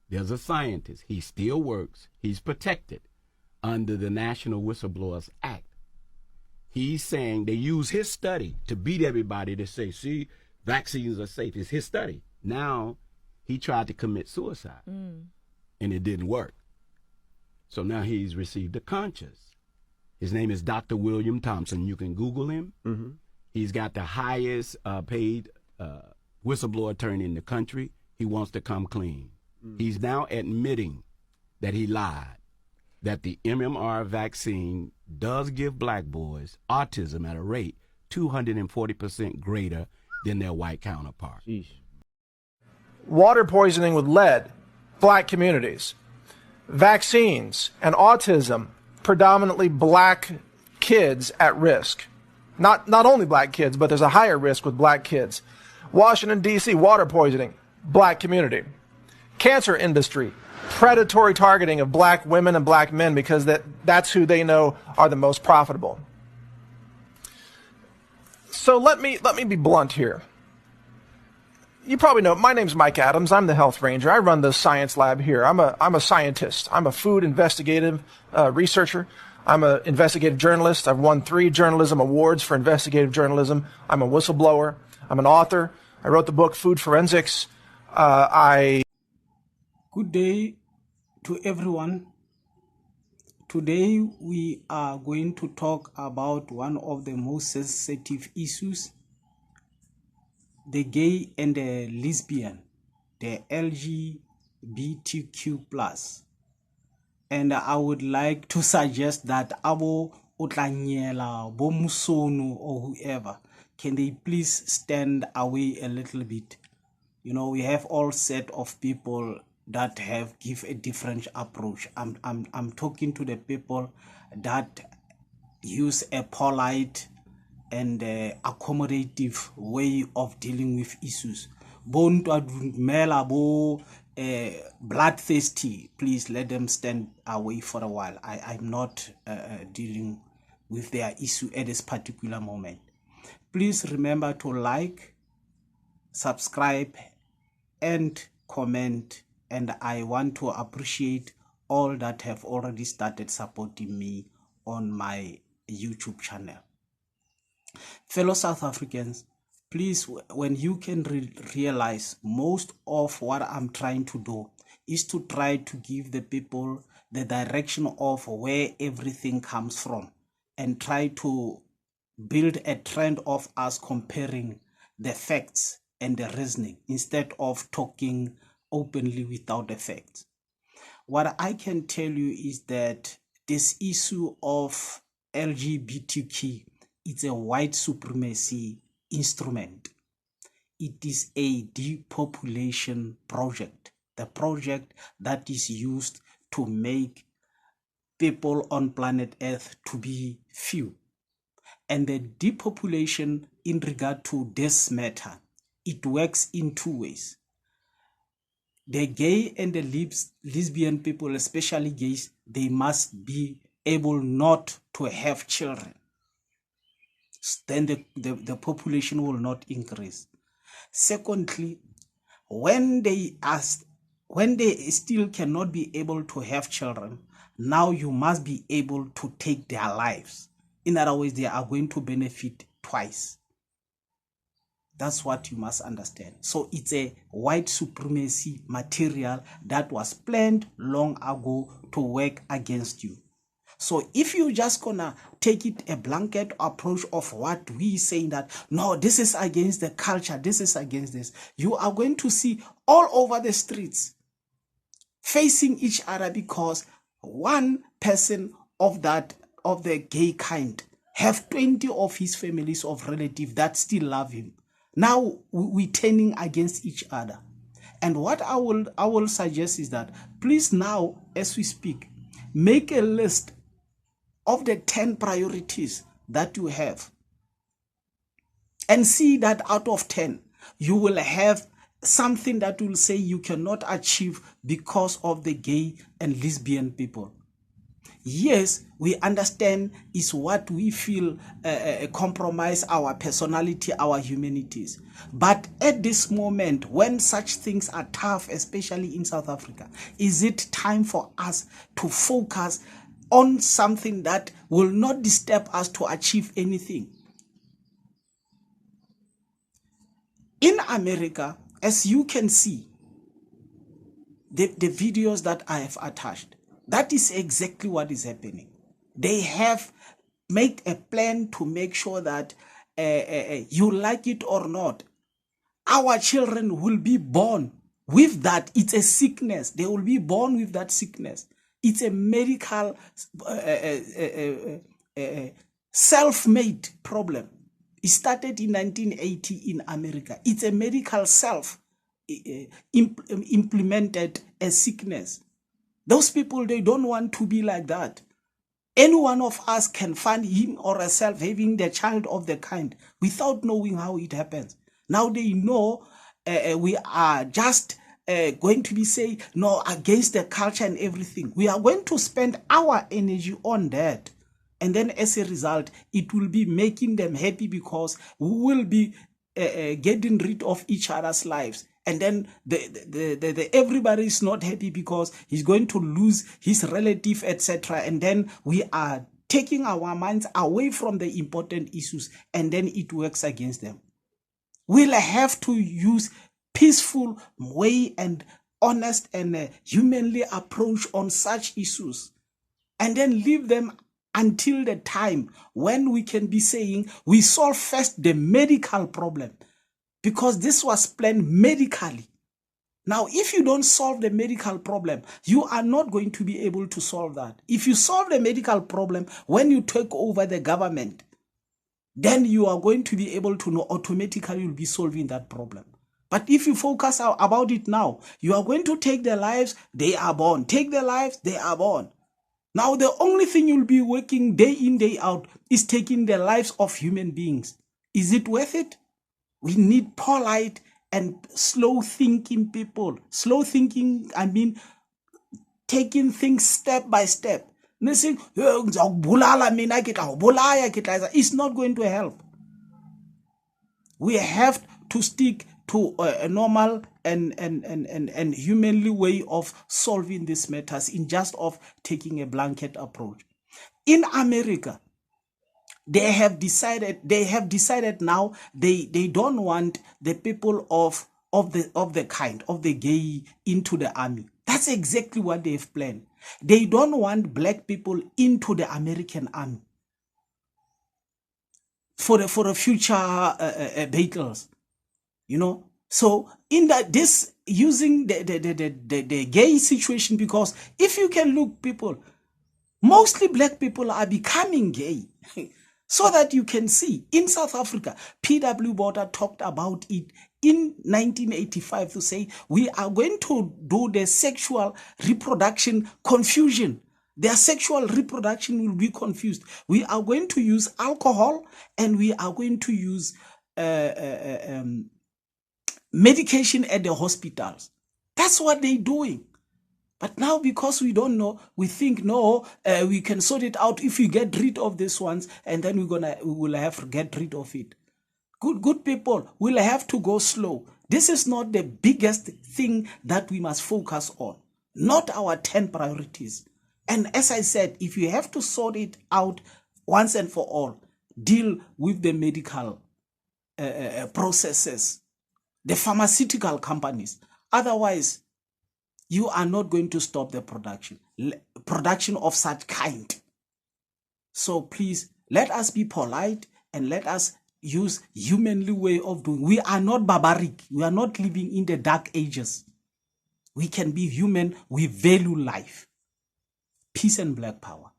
There's a scientist. He still works. He's protected under the National Whistleblowers Act. He's saying they use his study to beat everybody to say, see, vaccines are safe. It's his study. Now, he tried to commit suicide, and it didn't work. So now he's received a conscience. His name is Dr. William Thompson. You can Google him. Mm-hmm. He's got the highest paid whistleblower attorney in the country. He wants to come clean. He's now admitting that he lied, that the MMR vaccine does give black boys autism at a rate 240% greater than their white counterparts. Water poisoning with lead, black communities. Vaccines and autism, predominantly black kids at risk. Not only black kids, but there's a higher risk with black kids. Washington, D.C., water poisoning, black community. Cancer industry, predatory targeting of black women and black men because that's who they know are the most profitable. So let me be blunt here. You probably know, my name's Mike Adams. I'm the health ranger. I run the science lab here. I'm a scientist. I'm a food investigative researcher. I'm an investigative journalist. I've won 3 journalism awards for investigative journalism. I'm a whistleblower. I'm an author. I wrote the book Food Forensics. Good day to everyone. Today we are going to talk about one of the most sensitive issues, the gay and the lesbian, the LGBTQ+. And I would like to suggest that Abo Otlanyela, Bomusono, or whoever, can they please stand away a little bit? You know, we have all set of people that give a different approach. I'm talking to the people that use a polite and accommodative way of dealing with issues. Bloodthirsty, please let them stand away for a while. I'm not dealing with their issue at this particular moment. Please remember to like, subscribe, and comment. And I want to appreciate all that have already started supporting me on my YouTube channel. Fellow South Africans, please, when you can realize most of what I'm trying to do is to try to give the people the direction of where everything comes from and try to build a trend of us comparing the facts and the reasoning instead of talking openly without the facts. What I can tell you is that this issue of LGBTQ is a white supremacy instrument. It is a depopulation project, the project that is used to make people on planet Earth to be few. And the depopulation in regard to this matter, it works in 2 ways. The gay and the lesbian people, especially gays, they must be able not to have children. Then the population will not increase. Secondly, when they still cannot be able to have children, now you must be able to take their lives. In other words, they are going to benefit twice. That's what you must understand. So it's a white supremacy material that was planned long ago to work against you. So if you just gonna take it a blanket approach of what we saying that, no, this is against the culture, this is against this, you are going to see all over the streets facing each other because one person of the gay kind have 20 of his families of relatives that still love him. Now we're turning against each other. And what I will suggest is that please now, as we speak, make a list of the 10 priorities that you have. And see that out of 10, you will have something that will say you cannot achieve because of the gay and lesbian people. yes, we understand is what we feel compromise our personality, our humanities. But at this moment, when such things are tough, especially in South Africa, is it time for us to focus on something that will not disturb us to achieve anything? In America, as you can see, the videos that I have attached, that is exactly what is happening. They have made a plan to make sure that you like it or not, our children will be born with that. It's a sickness. They will be born with that sickness. It's a medical self-made problem. It started in 1980 in America. It's a medical implemented a sickness. Those people, they don't want to be like that. Any one of us can find him or herself having the child of the kind without knowing how it happens. Now they know we are just going to be saying no against the culture and everything. We are going to spend our energy on that. And then as a result, it will be making them happy because we will be getting rid of each other's lives. And then everybody is not happy because he's going to lose his relative, etc. And then we are taking our minds away from the important issues, and then it works against them. We'll have to use peaceful way and honest and humanly approach on such issues, and then leave them until the time when we can be saying we solve first the medical problem, because this was planned medically. Now, if you don't solve the medical problem, you are not going to be able to solve that. If you solve the medical problem when you take over the government, then you are going to be able to know automatically you'll be solving that problem. But if you focus about it now, you are going to take their lives, they are born. Take their lives, they are born. Now, the only thing you'll be working day in, day out is taking the lives of human beings. Is it worth it? We need polite and slow thinking people. Slow thinking, I mean, taking things step by step. It's not going to help. We have to stick to a normal and humanly way of solving these matters in just of taking a blanket approach. In America, they have decided now they don't want the people of the gay into the army. That's exactly what they've planned. They don't want black people into the American army for the future battles, you know. So in that, this using the gay situation, because if you can look, people, mostly black people are becoming gay. So that you can see, in South Africa, P.W. Botha talked about it in 1985 to say, we are going to do the sexual reproduction confusion. Their sexual reproduction will be confused. We are going to use alcohol and we are going to use medication at the hospitals. That's what they're doing. But now, because we don't know, we think, no, we can sort it out if we get rid of these ones, and then we will have to get rid of it. Good people, we'll have to go slow. This is not the biggest thing that we must focus on, not our 10 priorities. And as I said, if you have to sort it out once and for all, deal with the medical processes, the pharmaceutical companies. Otherwise, you are not going to stop the production of such kind. So please, let us be polite and let us use humanly way of doing. We are not barbaric. We are not living in the dark ages. We can be human. We value life. Peace and black power.